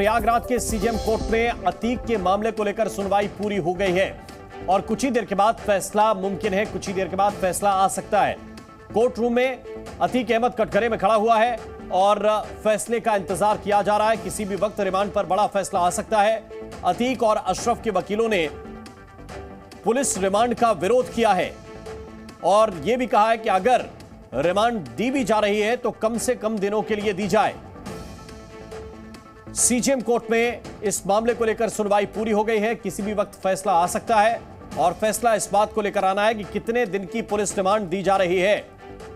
प्रयागराज के CJM court में अतीक के मामले को लेकर सुनवाई पूरी हो गई है और कुछ ही देर के बाद फैसला मुमकिन है, कुछ ही देर के बाद फैसला आ सकता है। कोर्ट रूम में अतीक अहमद कटघरे में खड़ा हुआ है और फैसले का इंतजार किया जा रहा है। किसी भी वक्त रिमांड पर बड़ा फैसला आ सकता है। अतीक और अशरफ के वकीलों ने पुलिस रिमांड का विरोध किया है और यह भी कहा है कि अगर रिमांड दी भी जा रही है तो कम से कम दिनों के लिए दी जाए। सीजेएम कोर्ट में इस मामले को लेकर सुनवाई पूरी हो गई है। किसी भी वक्त फैसला आ सकता है और फैसला इस बात को लेकर आना है कि कितने दिन की पुलिस रिमांड दी जा रही है।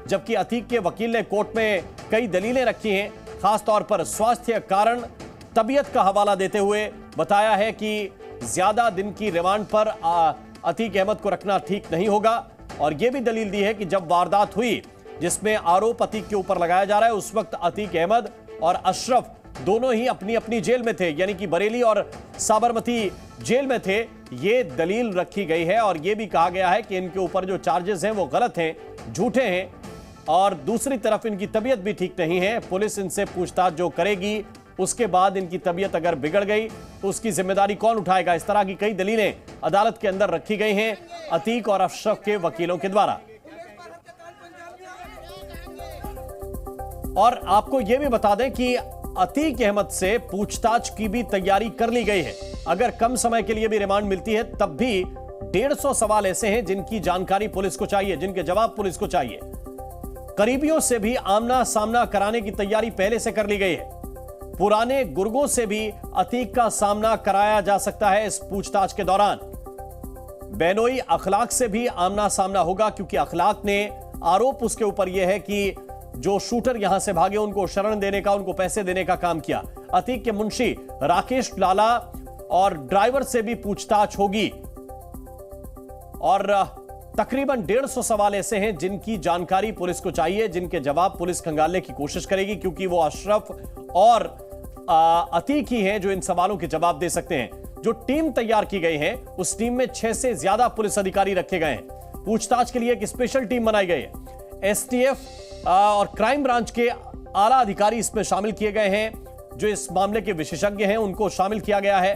जबकि अतीक के वकील ने कोर्ट में कई दलीलें रखी हैं, खासतौर पर स्वास्थ्य कारण, तबीयत का हवाला देते हुए बताया है कि ज्यादा दिन की रिमांड पर अतीक अहमद को रखना ठीक नहीं होगा। और यह भी दलील दी है कि जब वारदात हुई जिसमें आरोप अतीक के ऊपर लगाया जा रहा है, उस वक्त अतीक अहमद और अशरफ दोनों ही अपनी अपनी जेल में थे, यानी कि बरेली और साबरमती जेल में थे। ये दलील रखी गई है और यह भी कहा गया है कि इनके ऊपर जो चार्जेस हैं वो गलत हैं, झूठे हैं और दूसरी तरफ इनकी तबीयत भी ठीक नहीं है। पुलिस इनसे पूछताछ जो करेगी उसके बाद इनकी तबीयत अगर बिगड़ गई तो उसकी जिम्मेदारी कौन उठाएगा। इस तरह की कई दलीलें अदालत के अंदर रखी गई हैं अतीक और अशरफ के वकीलों के द्वारा। और आपको यह भी बता दें कि अतीक अहमद से पूछताछ की भी तैयारी कर ली गई है। अगर कम समय के लिए भी रिमांड मिलती है तब भी 150 सवाल ऐसे हैं जिनकी जानकारी पुलिस को चाहिए, जिनके जवाब पुलिस को चाहिए। करीबियों से भी आमना सामना कराने की तैयारी पहले से कर ली गई है। पुराने गुर्गों से भी अतीक का सामना कराया जा सकता है इस पूछताछ के दौरान। बेनोई अखलाक से भी आमना सामना होगा क्योंकि अखलाक ने आरोप उसके ऊपर यह है कि जो शूटर यहां से भागे उनको शरण देने का, उनको पैसे देने का काम किया। अतीक के मुंशी राकेश लाला और ड्राइवर से भी पूछताछ होगी और तकरीबन 150 सवाल ऐसे हैं जिनकी जानकारी पुलिस को चाहिए, जिनके जवाब पुलिस खंगालने की कोशिश करेगी क्योंकि वो अशरफ और अतीक ही हैं जो इन सवालों के जवाब दे सकते हैं। जो टीम तैयार की गई है उस टीम में 6 से ज्यादा पुलिस अधिकारी रखे गए हैं। पूछताछ के लिए एक स्पेशल टीम बनाई गई है। एसटीएफ और क्राइम ब्रांच के आला अधिकारी इसमें शामिल किए गए हैं। जो इस मामले के विशेषज्ञ हैं उनको शामिल किया गया है।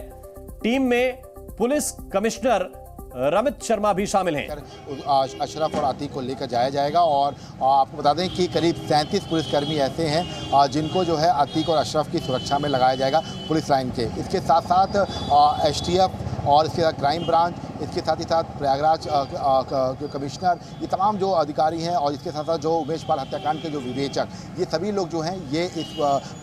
टीम में पुलिस कमिश्नर रमित शर्मा भी शामिल हैं। अशरफ और अतीक को लेकर जाया जाएगा और आपको बता दें कि करीब 37 पुलिसकर्मी ऐसे हैं जिनको जो है अतीक और अशरफ की सुरक्षा में लगाया जाएगा पुलिस लाइन के। इसके साथ साथ एसटीएफ और इसके साथ क्राइम ब्रांच, इसके साथ ही साथ प्रयागराज के कमिश्नर, ये तमाम जो अधिकारी हैं और इसके साथ साथ जो उमेश पाल हत्याकांड के जो विवेचक, ये सभी लोग जो हैं ये इस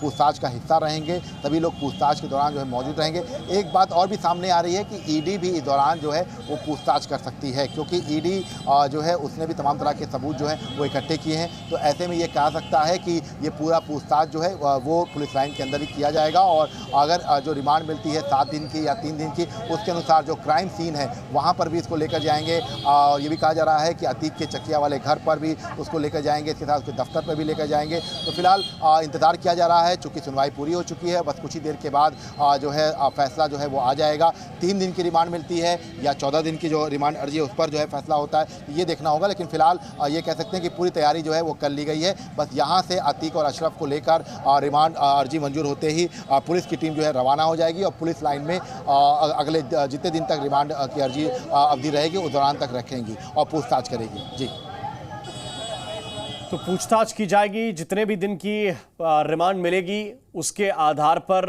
पूछताछ का हिस्सा रहेंगे। सभी लोग पूछताछ के दौरान जो है मौजूद रहेंगे। एक बात और भी सामने आ रही है कि ईडी भी इस दौरान जो है वो पूछताछ कर सकती है क्योंकि ईडी जो है उसने भी तमाम तरह के सबूत जो हैं वो इकट्ठे किए हैं। तो ऐसे में ये कहा सकता है कि ये पूरा पूछताछ जो है वो पुलिस लाइन के अंदर ही किया जाएगा और अगर जो रिमांड मिलती है 7 दिन की या 3 दिन की, उसके अनुसार जो क्राइम सीन है वहाँ पर भी इसको लेकर जाएंगे। और ये भी कहा जा रहा है कि अतीक के चकिया वाले घर पर भी उसको लेकर जाएंगे, इसके साथ उसके दफ्तर पर भी लेकर जाएंगे। तो फिलहाल इंतजार किया जा रहा है। चूँकि सुनवाई पूरी हो चुकी है, बस कुछ ही देर के बाद जो है फैसला जो है वो आ जाएगा। 3 दिन की रिमांड मिलती है या 14 दिन की जो रिमांड अर्जी है उस पर जो है फैसला होता है, ये देखना होगा। लेकिन फिलहाल ये कह सकते हैं कि पूरी तैयारी जो है वो कर ली गई है। बस यहाँ से अतीक और अशरफ को लेकर रिमांड अर्जी मंजूर होते ही पुलिस की टीम जो है रवाना हो जाएगी और पुलिस लाइन में अगले जितने दिन तक रिमांड की अर्जी अवधि रहेगी उस दौरान तक रखेंगी और पूछताछ करेगी। जी, तो पूछताछ की जाएगी। जितने भी दिन की रिमांड मिलेगी उसके आधार पर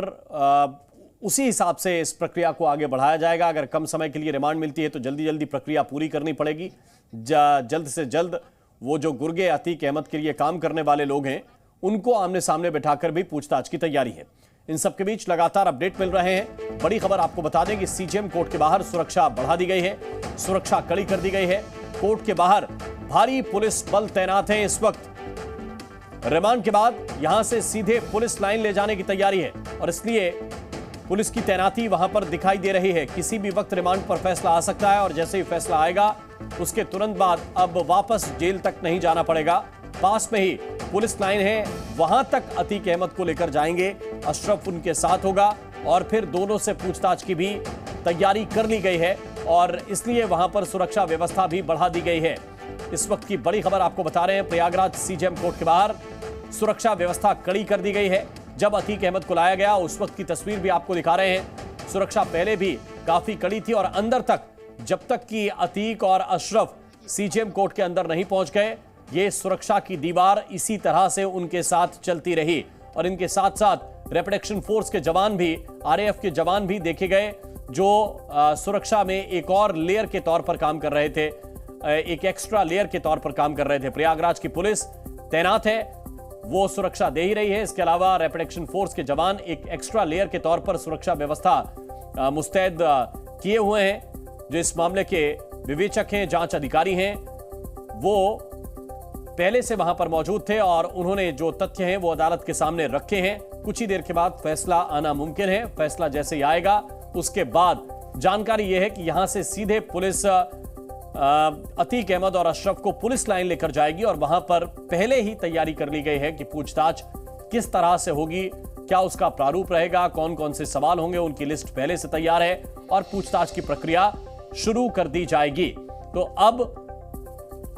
उसी हिसाब से इस प्रक्रिया को आगे बढ़ाया जाएगा। अगर कम समय के लिए रिमांड मिलती है तो जल्दी जल्दी प्रक्रिया पूरी करनी पड़ेगी। जल्द से जल्द वो जो गुर्गे अतीक अहमद के लिए काम करने वाले लोग हैं उनको आमने सामने बैठाकर भी पूछताछ की तैयारी है। इन सबके बीच लगातार अपडेट मिल रहे हैं। बड़ी खबर आपको बता दें कि सीजेएम कोर्ट के बाहर सुरक्षा बढ़ा दी गई है, सुरक्षा कड़ी कर दी गई है। कोर्ट के बाहर भारी पुलिस बल तैनात है। इस वक्त रिमांड के बाद यहां से सीधे पुलिस लाइन ले जाने की तैयारी है और इसलिए पुलिस की तैनाती वहां पर दिखाई दे रही है। किसी भी वक्त रिमांड पर फैसला आ सकता है और जैसे ही फैसला आएगा उसके तुरंत बाद अब वापस जेल तक नहीं जाना पड़ेगा। पास में ही पुलिस लाइन है, वहां तक अतीक अहमद को लेकर जाएंगे। अशरफ उनके साथ होगा और फिर दोनों से पूछताछ की भी तैयारी कर ली गई है और इसलिए वहां पर सुरक्षा व्यवस्था भी बढ़ा दी गई है। इस वक्त की बड़ी खबर आपको बता रहे हैं। प्रयागराज सीजेएम कोर्ट के बाहर सुरक्षा व्यवस्था कड़ी कर दी गई है। जब अतीक अहमद को लाया गया उस वक्त की तस्वीर भी आपको दिखा रहे हैं। सुरक्षा पहले भी काफी कड़ी थी और अंदर तक, जब तक कि अतीक और अशरफ सीजेएम कोर्ट के अंदर नहीं पहुंच गए, ये सुरक्षा की दीवार इसी तरह से उनके साथ चलती रही। और इनके साथ साथ रैपिड एक्शन फोर्स के जवान भी, आरएएफ के जवान भी देखे गए, जो सुरक्षा में एक और लेयर के तौर पर काम कर रहे थे, एक एक्स्ट्रा लेयर के तौर पर काम कर रहे थे। प्रयागराज की पुलिस तैनात है, वो सुरक्षा दे ही रही है। इसके अलावा रैपिड एक्शन फोर्स के जवान एक एक्स्ट्रा लेयर के तौर पर सुरक्षा व्यवस्था मुस्तैद किए हुए हैं। जो इस मामले के विवेचक हैं, जांच अधिकारी हैं, वो पहले से वहां पर मौजूद थे और उन्होंने जो तथ्य हैं वो अदालत के सामने रखे हैं। कुछ ही देर के बाद फैसला आना मुमकिन है। फैसला जैसे ही आएगा उसके बाद जानकारी यह है कि यहां से सीधे पुलिस अतीक अहमद और अशरफ को पुलिस लाइन लेकर जाएगी और वहां पर पहले ही तैयारी कर ली गई है कि पूछताछ किस तरह से होगी, क्या उसका प्रारूप रहेगा, कौन कौन से सवाल होंगे, उनकी लिस्ट पहले से तैयार है और पूछताछ की प्रक्रिया शुरू कर दी जाएगी। तो अब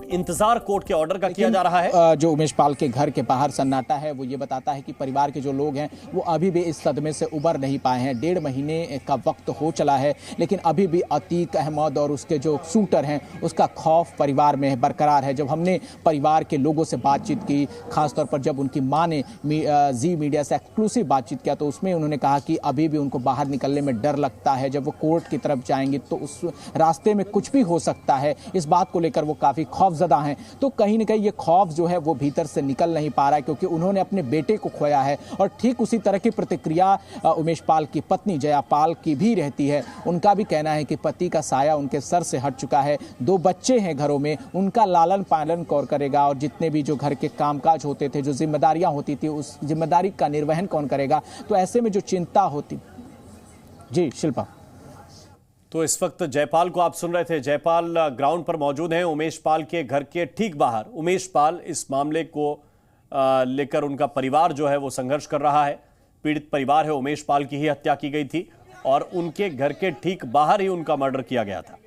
इंतजार कोर्ट के ऑर्डर का किया जा रहा है। जो उमेश पाल के घर के बाहर सन्नाटा है वो ये बताता है कि परिवार के जो लोग हैं वो अभी भी इस सदमे से उबर नहीं पाए हैं। 1.5 महीने का वक्त हो चला है, लेकिन अभी भी अतीक अहमद और उसके जो शूटर हैं उसका खौफ परिवार में बरकरार है। जब हमने परिवार के लोगों से बातचीत की, खासतौर पर जब उनकी माँ ने जी मीडिया से एक्सक्लूसिव बातचीत किया, तो उसमें उन्होंने कहा कि अभी भी उनको बाहर निकलने में डर लगता है। जब वो कोर्ट की तरफ जाएंगे तो उस रास्ते में कुछ भी हो सकता है, इस बात को लेकर वो काफ़ी खौफजदा हैं। तो कहीं ना कहीं ये खौफ जो है वो भीतर से निकल नहीं पा रहा है, क्योंकि उन्होंने अपने बेटे को खोया है। और ठीक उसी तरह की प्रतिक्रिया उमेश पाल की पत्नी जया पाल की भी रहती है। उनका भी कहना है कि पति का साया उनके सर से हट चुका है, 2 बच्चे हैं घरों में, उनका लालन पालन कौन करेगा, और जितने भी जो घर के कामकाज होते थे, जो जिम्मेदारियां होती थी, उस जिम्मेदारी का निर्वहन कौन करेगा। तो ऐसे में जो चिंता होती। जी शिल्पा। तो इस वक्त जयपाल को आप सुन रहे थे। जयपाल ग्राउंड पर मौजूद हैं, उमेश पाल के घर के ठीक बाहर। उमेश पाल, इस मामले को लेकर उनका परिवार जो है वो संघर्ष कर रहा है। पीड़ित परिवार है, उमेश पाल की ही हत्या की गई थी और उनके घर के ठीक बाहर ही उनका मर्डर किया गया था।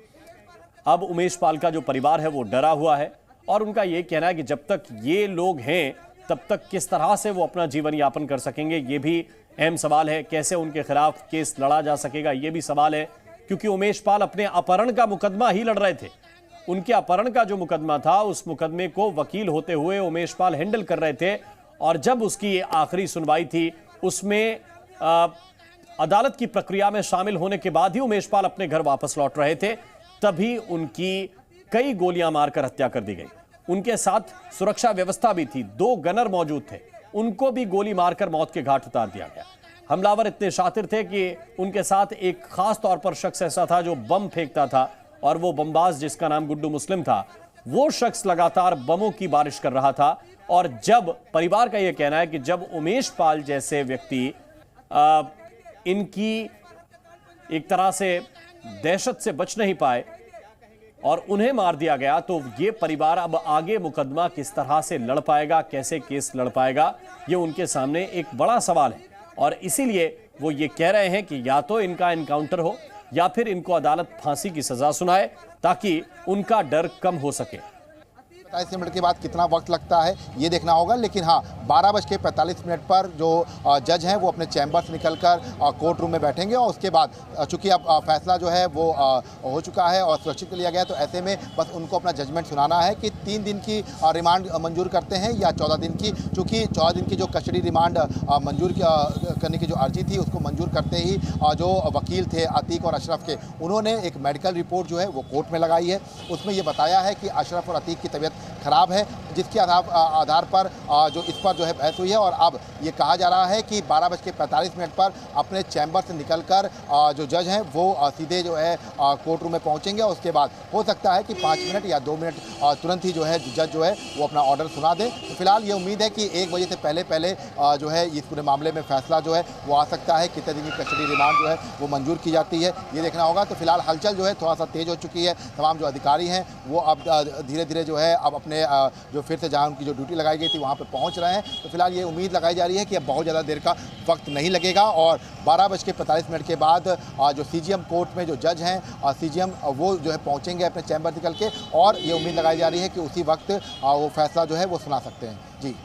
अब उमेश पाल का जो परिवार है वो डरा हुआ है और उनका ये कहना है कि जब तक ये लोग हैं तब तक किस तरह से वो अपना जीवन यापन कर सकेंगे, ये भी अहम सवाल है। कैसे उनके खिलाफ केस लड़ा जा सकेगा, ये भी सवाल है, क्योंकि उमेश पाल अपने अपहरण का मुकदमा ही लड़ रहे थे। उनके अपहरण का जो मुकदमा था, उस मुकदमे को वकील होते हुए उमेश पाल हैंडल कर रहे थे और जब उसकी आखिरी सुनवाई थी, उसमें अदालत की प्रक्रिया में शामिल होने के बाद ही उमेश पाल अपने घर वापस लौट रहे थे, तभी उनकी कई गोलियां मारकर हत्या कर दी गई। उनके साथ सुरक्षा व्यवस्था भी थी, 2 गनर मौजूद थे, उनको भी गोली मारकर मौत के घाट उतार दिया गया। हमलावर इतने शातिर थे कि उनके साथ एक खास तौर पर शख्स ऐसा था जो बम फेंकता था और वो बमबाज जिसका नाम गुड्डू मुस्लिम था, वो शख्स लगातार बमों की बारिश कर रहा था। और जब परिवार का यह कहना है कि जब उमेश पाल जैसे व्यक्ति इनकी एक तरह से दहशत से बच नहीं पाए और उन्हें मार दिया गया, तो ये परिवार अब आगे मुकदमा किस तरह से लड़ पाएगा, कैसे केस लड़ पाएगा, ये उनके सामने एक बड़ा सवाल है। और इसीलिए वो ये कह रहे हैं कि या तो इनका एनकाउंटर हो या फिर इनको अदालत फांसी की सजा सुनाए ताकि उनका डर कम हो सके। 27 मिनट के बाद कितना वक्त लगता है ये देखना होगा, लेकिन हाँ 12:45 पर जो जज हैं वो अपने चैम्बर से निकलकर कोर्ट रूम में बैठेंगे और उसके बाद चूंकि अब फैसला जो है वो हो चुका है और सुरक्षित लिया गया, तो ऐसे में बस उनको अपना जजमेंट सुनाना है कि 3 दिन की रिमांड मंजूर करते हैं या 14 दिन की। चूँकि 14 दिन की जो कस्टडी रिमांड मंजूर करने की जो अर्जी थी उसको मंजूर करते ही जो वकील थे अतीक और अशरफ के, उन्होंने एक मेडिकल रिपोर्ट जो है वो कोर्ट में लगाई है। उसमें ये बताया है कि अशरफ और अतीक की तबीयत खराब है, जिसके आधार पर जो इस पर जो है बहस हुई है। और अब ये कहा जा रहा है कि 12:45 पर अपने चैम्बर से निकलकर जो जज हैं वो सीधे जो है कोर्ट रूम में पहुंचेंगे और उसके बाद हो सकता है कि 5 मिनट या 2 मिनट तुरंत ही जो है जज जो है वो अपना ऑर्डर सुना दे। तो फिलहाल ये उम्मीद है कि 1 बजे से पहले जो है इस पूरे मामले में फैसला जो है वो आ सकता है। कितने दिन की कस्टडी रिमांड जो है वो मंजूर की जाती है ये देखना होगा। तो फिलहाल हलचल जो है थोड़ा सा तेज हो चुकी है। तमाम जो अधिकारी हैं वो अब धीरे धीरे जो है अब अपने जो फिर से जहाँ उनकी जो ड्यूटी लगाई गई थी वहाँ पर पहुँच रहे हैं। तो फिलहाल ये उम्मीद लगाई जा रही है कि अब बहुत ज़्यादा देर का वक्त नहीं लगेगा और 12:45 के बाद जो सीजीएम कोर्ट में जो जज हैं सीजीएम वो जो है पहुँचेंगे अपने चैम्बर निकल के, और ये उम्मीद लगाई जा रही है कि उसी वक्त वो फैसला जो है वो सुना सकते हैं। जी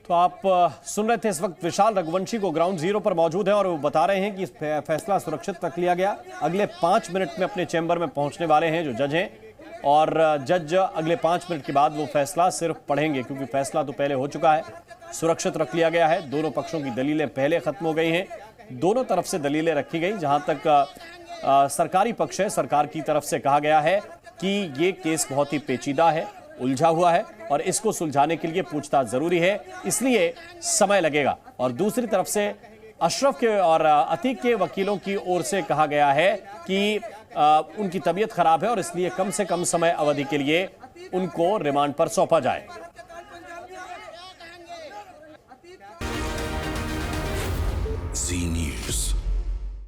तो आप सुन रहे थे इस वक्त विशाल रघुवंशी को ग्राउंड जीरो पर मौजूद है और वो बता रहे हैं कि इस फैसला सुरक्षित रख लिया गया। अगले 5 मिनट में अपने चैम्बर में पहुंचने वाले हैं जो जज हैं और जज अगले 5 मिनट के बाद वो फैसला सिर्फ पढ़ेंगे, क्योंकि फैसला तो पहले हो चुका है, सुरक्षित रख लिया गया है। दोनों पक्षों की दलीलें पहले खत्म हो गई हैं, दोनों तरफ से दलीलें रखी गई। जहां तक सरकारी पक्ष है, सरकार की तरफ से कहा गया है कि ये केस बहुत ही पेचीदा है, उलझा हुआ है और इसको सुलझाने के लिए पूछताछ जरूरी है, इसलिए समय लगेगा। और दूसरी तरफ से अशरफ के और अतीक के वकीलों की ओर से कहा गया है कि उनकी तबीयत खराब है और इसलिए कम से कम समय अवधि के लिए उनको रिमांड पर सौंपा जाए।